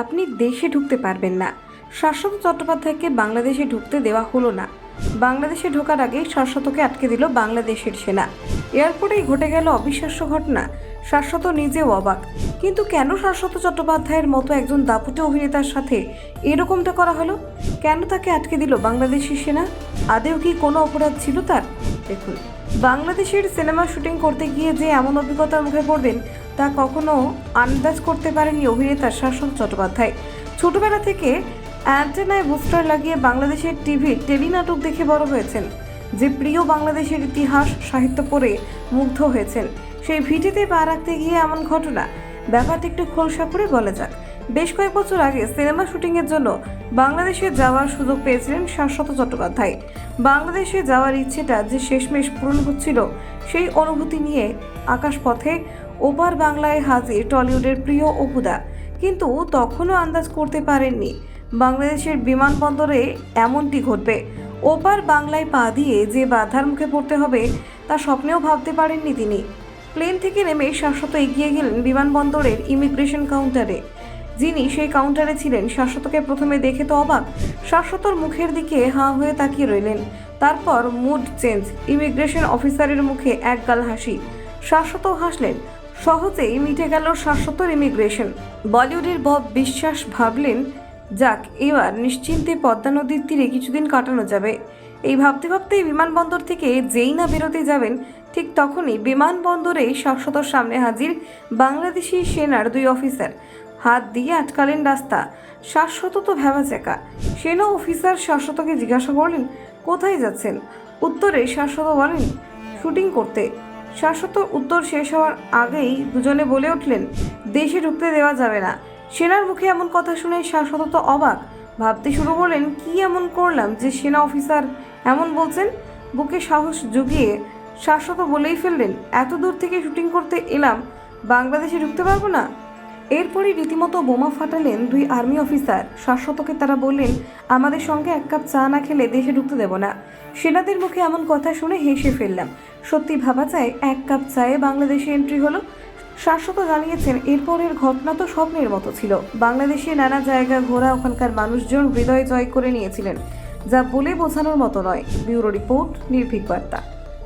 আপনি দেশে ঢুকতে পারবেন না। শাশ্বত চট্টোপাধ্যায়কে বাংলাদেশে ঢুকতে দেওয়া হলো না। বাংলাদেশে ঢোকার আগে শাশ্বতকে আটকে দিল বাংলাদেশের সেনা। এয়ারপোর্টেই ঘটে গেল অবিশ্বাস্য ঘটনা। শাশ্বত নিজেও অবাক, কিন্তু কেন শাশ্বত চট্টোপাধ্যায়ের মতো একজন দাপুটে অভিনেতার সাথে এরকমটা করা হলো? কেন তাকে আটকে দিল বাংলাদেশি সেনা? আদেও কি কোনো অপরাধ ছিল তার? দেখুন, বাংলাদেশের সিনেমা শুটিং করতে গিয়ে যে এমন অভিজ্ঞতার মুখে পড়বেন তা কখনো আন্দাজ করতে পারেনি অভিনেতা শাশ্বত চট্টোপাধ্যায়। ছোটবেলা থেকে অ্যান্টেনায় বুস্টার লাগিয়ে বাংলাদেশের টিভির টেলিনাটক দেখে বড় হয়েছেন। যে প্রিয় বাংলাদেশের ইতিহাস সাহিত্য পড়ে মুগ্ধ হয়েছেন, সেই ভিটিতে পা রাখতে গিয়ে এমন ঘটনা। ব্যাপারটা একটু খোলসা করে বলা যাক। বেশ কয়েক বছর আগে সিনেমা শুটিংয়ের জন্য বাংলাদেশে যাওয়ার সুযোগ পেয়েছিলেন শাশ্বত চট্টোপাধ্যায়। বাংলাদেশে যাওয়ার ইচ্ছেটা যে শেষমেশ পূরণ হচ্ছিল, সেই অনুভূতি নিয়ে আকাশপথে ওপার বাংলায় হাজির টলিউডের প্রিয় অপুদা। কিন্তু তখনও আন্দাজ করতে পারেননি বাংলাদেশের বিমানবন্দরে এমনটি ঘটবে। ওপার বাংলায় পা দিয়ে যে বাধার মুখে পড়তে হবে তা স্বপ্নেও ভাবতে পারেননি তিনি। প্লেন থেকে নেমে শাশ্বত এগিয়ে গেলেন বিমানবন্দরের ইমিগ্রেশন কাউন্টারে। যিনি সেই কাউন্টারে ছিলেন, শাশ্বতকে প্রথমে দেখে তো অবাক। শাশ্বতর মুখের দিকে হাঁ হয়ে তাকিয়ে রইলেন। তারপর মুড চেঞ্জ, ইমিগ্রেশন অফিসারের মুখে একগাল হাসি। শাশ্বত হাসলেন। সহজেই মিটে গেল শাশ্বতর ইমিগ্রেশন। বলিউডের বব বিশ্বাস ভাবলেন, যাক, এবার নিশ্চিন্তে পদ্মা নদীর তীরে কিছুদিন কাটানো যাবে। এই ভাবতে ভাবতেই বিমানবন্দর থেকে যেই না বেরোতে যাবেন, ঠিক তখনই বিমানবন্দরে শাশ্বতর সামনে হাজির বাংলাদেশি সেনার দুই অফিসার। হাত দিয়ে আটকালেন রাস্তা। শাশ্বত তো ভ্যাবাচ্যাকা। সেনা অফিসার শাশ্বতকে জিজ্ঞাসা করলেন, কোথায় যাচ্ছেন? উত্তরে শাশ্বত বলেন, শুটিং করতে। শাশ্বতর উত্তর শেষ হওয়ার আগেই দুজনে বলে উঠলেন, দেশে ঢুকতে দেওয়া যাবে না। সেনার মুখে এমন কথা শুনে শাশ্বত তো অবাক। ভাবতে শুরু করলেন, কি এমন করলাম যে সেনা অফিসার এমন বলছেন? বুকে সাহস জুগিয়ে শাশ্বত বলেই ফেললেন, এত দূর থেকে শুটিং করতে এলাম, বাংলাদেশে ঢুকতে পারবো না। এরপরই রীতিমতো বোমা ফাটালেন দুই আর্মি অফিসার। শাশ্বতকে তারা বললেন, আমাদের সঙ্গে এক কাপ চা না খেলে দেশে ঢুকতে দেব না। সেনাদের মুখে এমন কথা শুনে হেসে ফেললাম। সত্যি ভাবা যায়, এক কাপ চায়ে বাংলাদেশে এন্ট্রি হলো। শাশ্বত জানিয়েছেন, এরপরের ঘটনা তো স্বপ্নের মতো ছিল। বাংলাদেশে নানা জায়গা ঘোরা ওখানকার মানুষজন হৃদয় জয় করে নিয়েছিলেন, যা বলে বোঝানোর মতো নয়। ব্যুরো রিপোর্ট, নির্ভীক বার্তা।